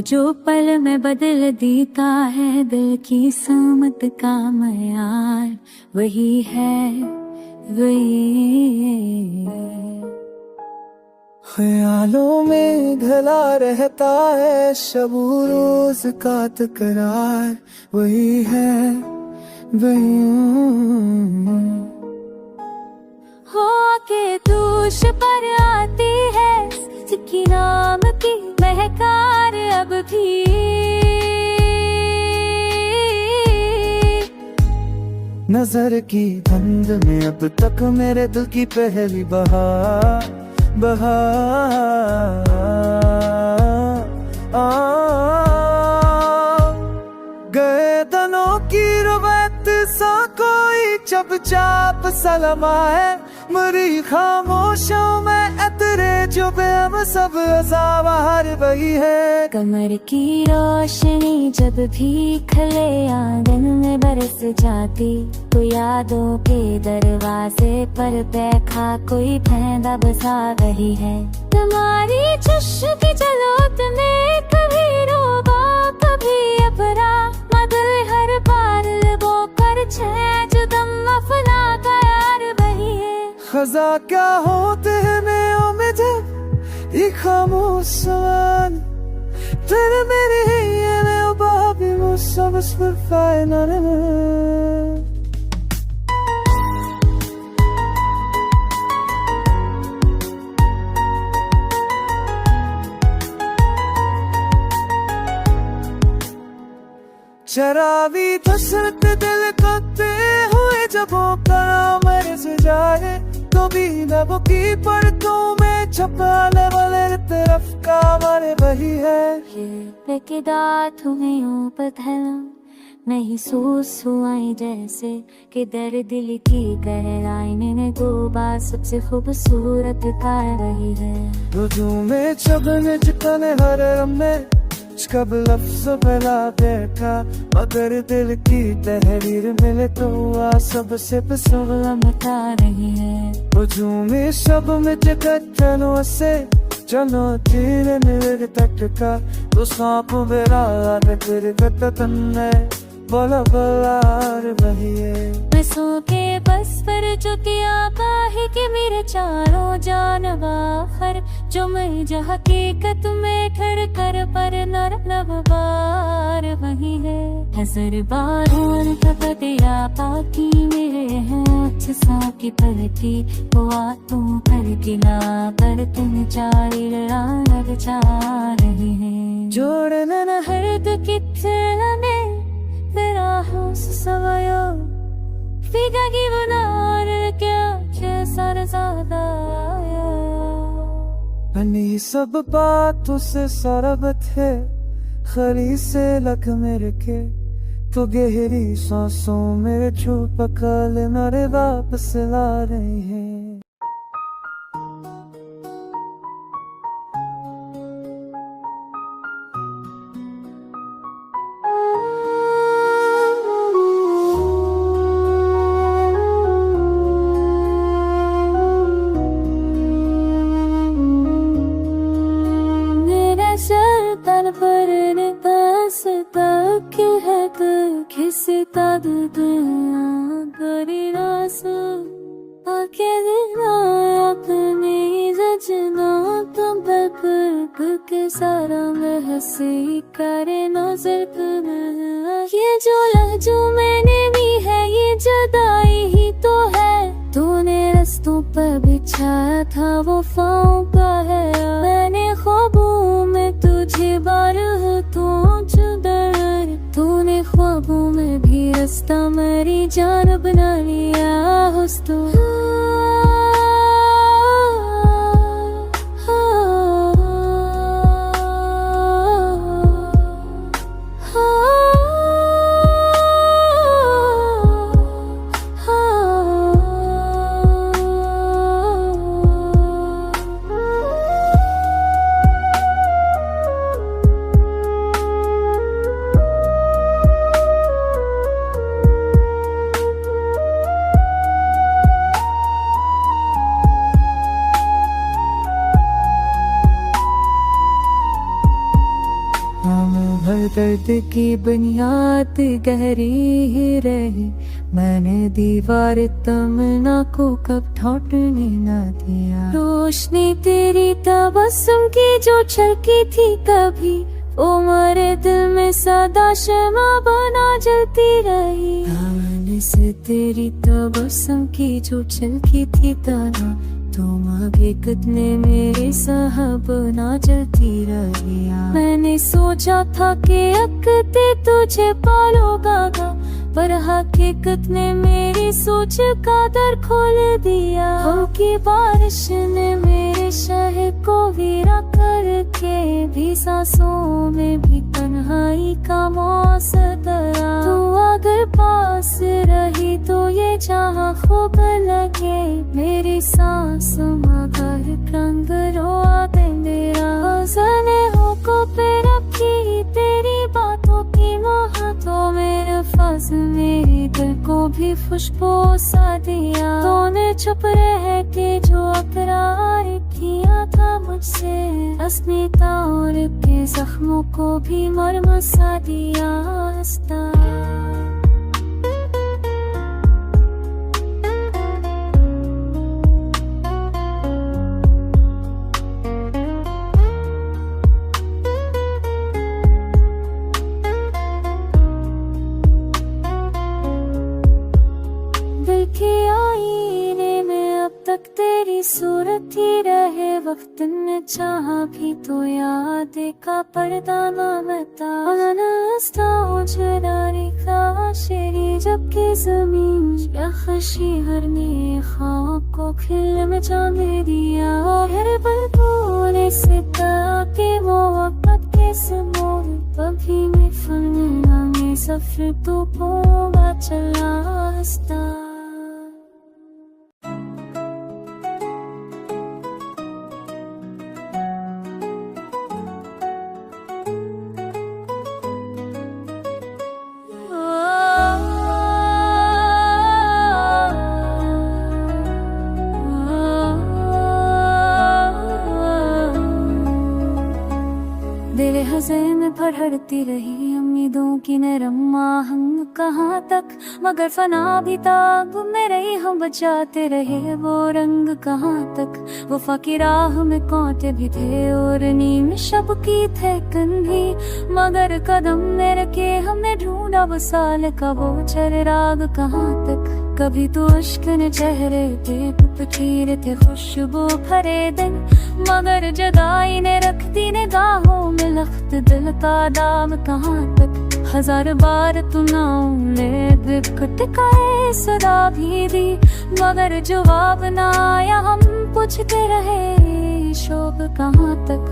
जो पल में बदल देता है दिल की सामत का मयार, वही है वही। ख्यालों में घला रहता है शबू रोज का तकरार, वही है वही। हो के दूश पर आती है जिसकी नाम की महकार अब भी, नजर की धुंध में अब तक मेरे दिल की पहली बहार गए दनों की रवैत सा कोई चुपचाप सलमा है, मरी खामोशों में अतरे जो बेम सब अज़ावार वही है। कमर की रोशनी जब भी खले आंगन में बरस जाती, तो यादों के दरवाजे पर बैठा कोई फैंदा बसा रही है। तुम्हारी चश्म की जलोत में कभी रोबा कभी अपरा, मदल हर बार वो कर छेज दम अपना का यार वही है। खजा क्या होते हैं मैं में जब ये खामोश सवाल तेरे मेरे ये मैं बाबी मुझसे पर फायना शराबी धसरत दिल करते हुए जब वो मेरे से जाए, तो भी नबों की परतों में छपाने वाले तरफ का हमारे वही है। ये तुम्हें यूं बदला नहीं सूस हुआई जैसे कि दर्द दिल की गहराई में दो बार सबसे खूबसूरत का रही है। रुजू में चबने चिकने हर में कब लफ्ज़ पहला देखा, मगर दिल की तहरीर मिले तो आ सबसे पसंद मचा रही है। रुजू में सब में चकनों से चलो धीरे मेरे तक का, तो सांप मेरा तेरे तन में बोला बलार वही है। मैं सो के बस पर जो किया बाही कि मेरे चारों जानवर, जो मैं जो हकीकत में ठहर कर पर नर नवार वही है। हज़र बार तेरा बाकी मेरे हैं अच्छा की पलटी, वो तू कर गिला पर तुम चारी लड़ाई जा रही है। जोड़ने न हर्द कितने तेरा सवयो फिगा की बनार क्या सारा ज़्यादा बनी सब बातों से सरबत है, खरी से लग मेरे के तो गहरी सांसों मेरे छुप कल मेरे वापस ला रही है। सारा में हंसी करे नजर तुम, ये जो लहजू मैंने भी है ये जुदाई ही तो है। तूने रस्तों पर बिछाया था वो फाओं का है, मैंने ख्वाबों में तुझे बार तो जुदर, तूने ख्वाबों में भी रास्ता मेरी जान बना लिया हुस्न। दर्द की बुनियाद गहरी ही रही, मैंने दीवार तमन्ना को कब ठोठने न दिया। रोशनी तेरी तबस्सुम की जो छलकी थी कभी, वो मेरे दिल में सदा शमा बना जलती रही। दामन से तेरी तबस्सुम की जो छलकी थी तना, तुम आगे कितने मेरे साहब ना जलती रही। मैंने सोचा था कि अकते तुझे पालोगा, पर हकीकत ने मेरी सोच का दर खोल दिया। हल्की बारिश ने मेरे शहर को वीरा करके भी सांसों में भी तन्हाई का मौसम दरा। तू अगर पास रही तो ये जहाँ खूब लगे, मेरी सांसों मगर रंग रोआ दे मेरा। हज़ने हो को पे रखी तेरी बातों की मोहब्बतों, मेरे फज़ल मेरे दिल को भी खुशबू सा दिया। तूने चुप रह के जो अकरार किया था मुझसे, अस्मिता और के जख्मों को भी मरहम सा दिया। तक तेरी सूरत ही रहे, वक्त ने चाहा भी तो याद का पर्दा न बता। शेरी जबकि जमीन या खशी हर ने ख्वाब को खिल में जाने दिया। हर पल तूने सिता के वो वक्त के समोर, कभी में फलना में सफर तो होगा चला हंसता। दिल हज़े में भरती रही उम्मीदों की नरम आहंग कहाँ तक, मगर फना भी ताब में रही हम बचाते रहे वो रंग कहाँ तक। वफा की राह में कांटे भी थे और नीम शब की थे कंधी, मगर कदम ने रखे हमने ढूंढा वसाल का वो चराग कहाँ तक। कभी तो इश्क ने चेहरे पे पथीरे थे खुशबू भरे दिन, मगर जदाई ने रख दी निगाहों में लख्त दिल का दाम कहाँ तक। हजार बार तू नाम ने खटकाए सदा भी दी, मगर जवाब ना आया हम पूछते रहे शोक कहाँ तक।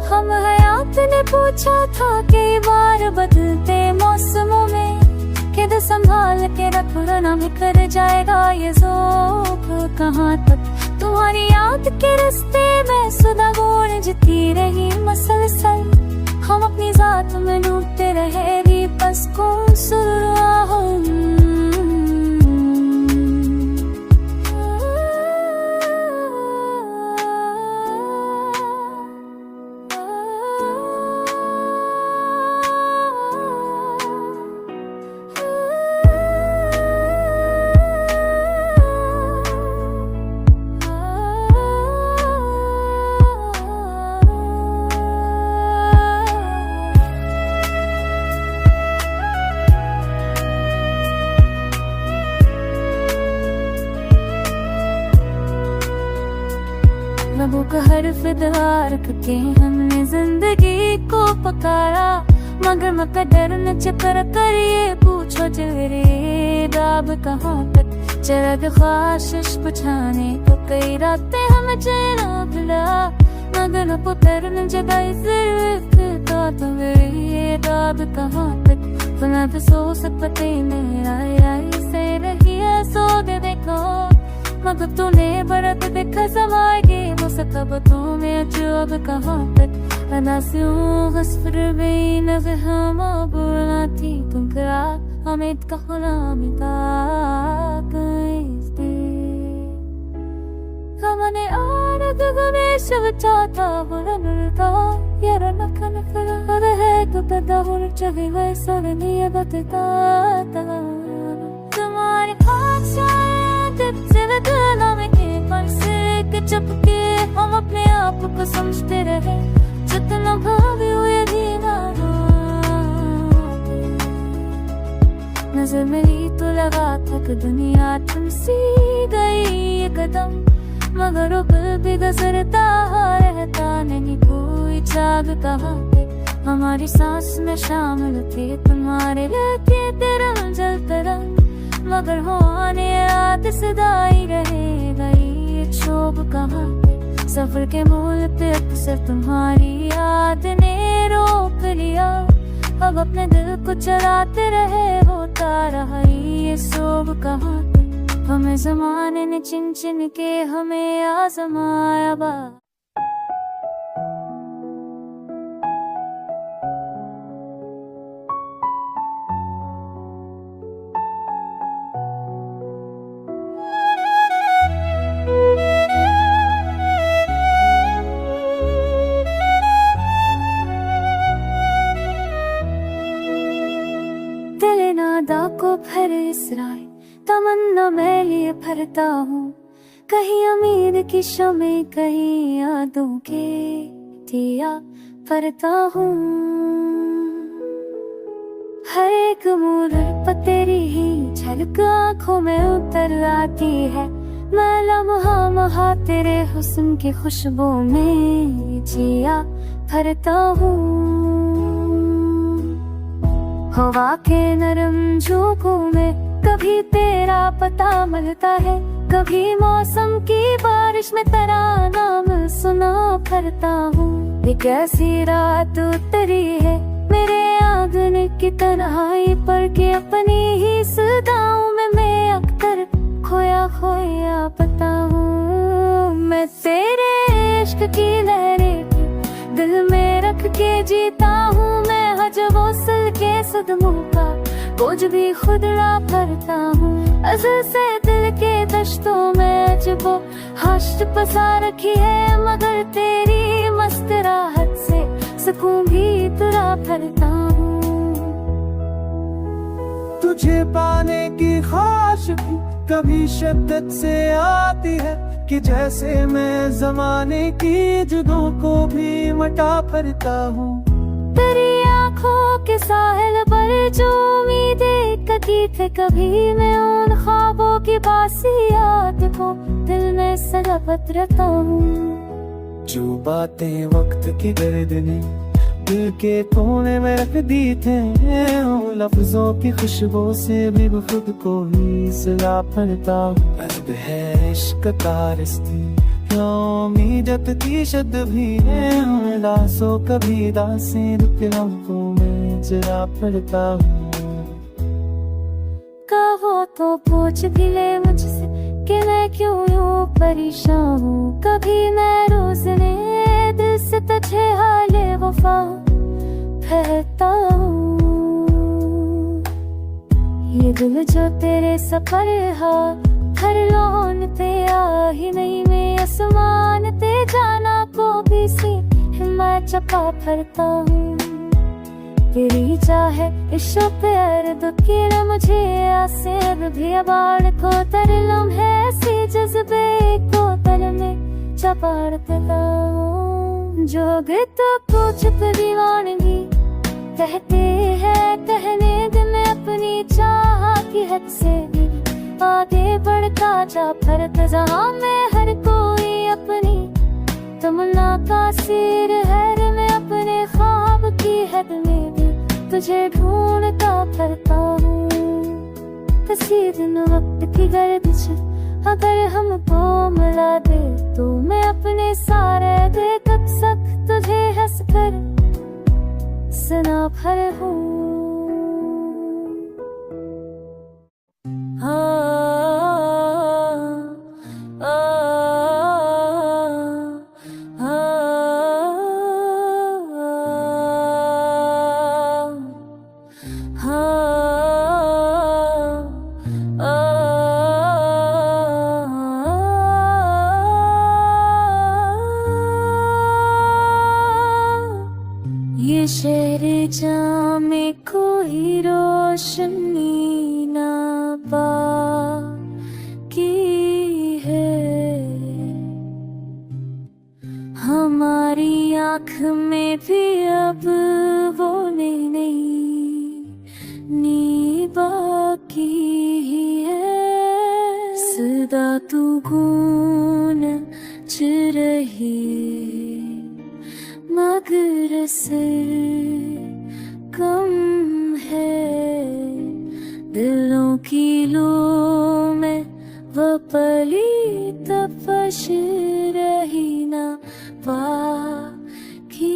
हम हयात ने पूछा था कई बार बदलते मौसमों में, किद संभाल के रखना में कर जाएगा ये ज़ौक़ कहाँ तक। तुम्हारी याद के रास्ते में सुधा गूंजती रही मसलसल, हम अपनी जात में डूबते रहे भी बस कौन सुराह। लबों का हर्फ दवार करके हमने जिंदगी को पकारा, मगर मकदर न चक्कर करिए पूछो जरे दाब कहाँ तक। चरद ख्वाहिश पुछाने को कई रातें हम चैन भुला, मगर न पुतर न जगाई सिर्फ तो तुम्हें दाब कहाँ तक। फना पे सो सकते मेरा से रही है सो दे देखो, मगर तूने बरत देखा समाएगी वो सकबतों में अजूब कहाँ तक। अना से गस्फर बेन हम बोलना थी तुम करा हमें का गुलामी हमने और चाहता बुरनुता यारा नखन कर है तो तदा बुर चली वै सरनी बतता तुम्हारे पास से बदला में के पर से के चपके हम अपने आप को समझते रहे जितना भावी हुए दीवाना नजर मेरी तो लगा तक दुनिया तुमसी गई ये कदम मगर वो दिल भी गुजरता रहता नहीं कोई जाग कहाँ पे हमारी सांस में शामिल थे तुम्हारे लड़के तेरा जलता रंग मगर हो आने याद सदाई रहे गई ये शोभ कहाँ पे सफर के मूल पे अक्सर तुम्हारी याद ने रोक लिया अब अपने दिल को चलाते रहे होता रहा ये शोभ कहाँ पे हमें ज़माने ने चिन चिन के हमें आज़माया बा दिल नादा को फिर इसराए तमन्ना मैं लिए भरता हूँ कहीं अमीर की शमे कहीं यादों के दिया भरता हूँ हर एक मोड़ पर तेरी ही झलक आँखों में उतर आती है मैं लम्हा महा तेरे हुस्न की खुशबू में जिया भरता हूँ हवा के नरम झोंकों में कभी तेरा पता मिलता है कभी मौसम की बारिश में तेरा नाम सुना करता हूँ एक ऐसी रात उतरी है मेरे आंगन की तन्हाई पर के अपनी ही सदाओं में मैं अक्सर खोया खोया पता हूँ मैं तेरे इश्क की लहरें दिल में रख के जीता हूँ मैं हजवोसल के सदमों का बोझ भी खुद ला भरता हूँ अज़ल से दिल के दश्तों में जब वो हश्त पसा रखी है मगर तेरी मस्त राहत से सुकून भी तुरा भरता हूँ तुझे पाने की ख्वाहिश भी कभी शिद्दत से आती है कि जैसे मैं जमाने की जुदों को भी मटा भरता हूँ तेरी आँखों के साहिल पर जो उम्मीदें कटी थे कभी मैं उन ख्वाबों की बासी याद को दिल में सजावट रखता हूँ जो बातें वक्त की गर्दने दिल के कोने में रख दी थे उन लफ्जों की खुशबू से भी खुद को ही सजा भरता हूँ अर्द है इश्क का रिश्ते उम्मीदत की शद भी है दासों कभी दासे रुक लम्हों में जरा पड़ता हूँ कहो तो पूछ भी ले मुझसे कि मैं क्यों यूं परेशान हूँ कभी मैं रोज ने दिल से तुझे हाले वफा कहता हूँ ये दिल जो तेरे सफर हा हर लोन पे आ ही नहीं मैं आसमान ते जाना को भी सी हिम्मत चपा भरता हूँ तेरी चाहे इश्क प्यार दुखीरा मुझे आसिर भी अबाड़ को तर लम्हे ऐसी जज्बे को तर में चपाड़ देता हूँ जोग तो कुछ दीवानगी कहते हैं कहने दिन में अपनी चाह की हद से भी आगे बढ़ता जा फर्क जहाँ में हर कोई अपनी तमन्ना का सिर है मैं अपने ख्वाब की हद में भी तुझे ढूंढता फिरता हूँ किसी दिन वक्त की गर्दिश अगर हमको मिला दे तो मैं अपने सारे दे कब सक तुझे हंस कर सना भर हूँ बाकी है। हमारी आँख में भी अब वो नहीं बाकी है। सदा तू गूंज रही मगर सिर कम है। दिलों की लू में वो पली तपश रही ना बाकी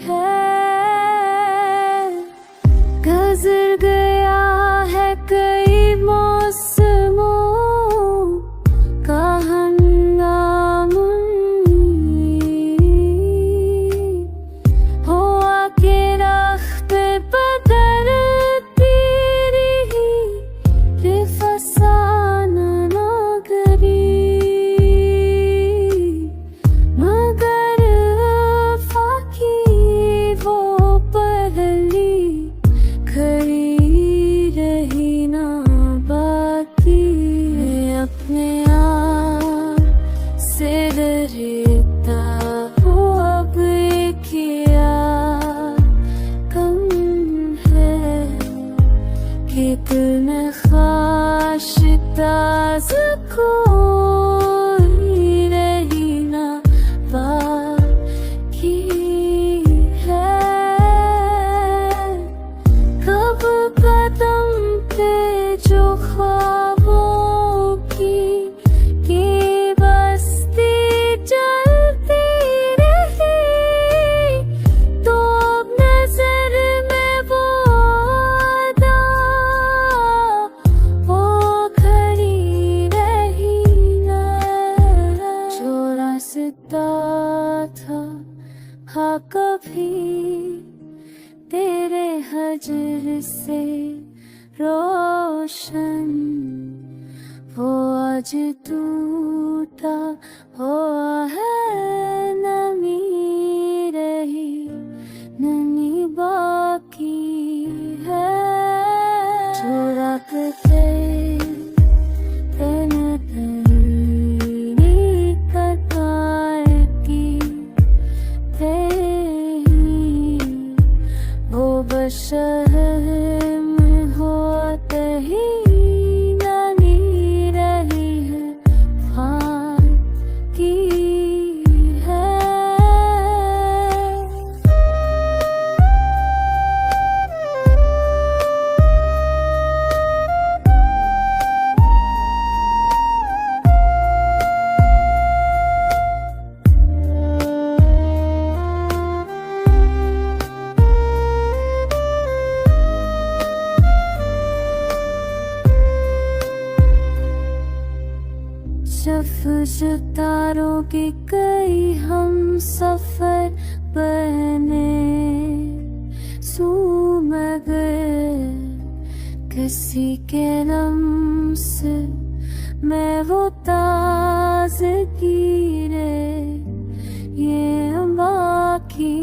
है। गुज़र गया है कई मौसमों का हंगामुन, हो आके राह पे बदलती रही रे फसाना ना करी। मगर फाकी वो पहली खड़ी रही ना बाकी। अपने आप से डरता हूँ अब क्या कम है कि दिल में ख्वाहिश ताज़ कोई रही ना बाकी है। कब कदम पे जो ख्वाबों की बस्ती चलती रही, तो अब नजर में वो अदा वो खड़ी रही ना। जो रास्ता था हाँ कभी तेरे हजर से रोशन, वो आज टूटा हुआ है। नमी रही नमी बाकी है। जो रखते तेन तेरी कताएगी तेरी, वो बशर में होते ही नमी रही है फाकी है। सितारों की कई हम सफर बने सू मगर किसी के लम्स में वो ताज़गी रे ये बाकी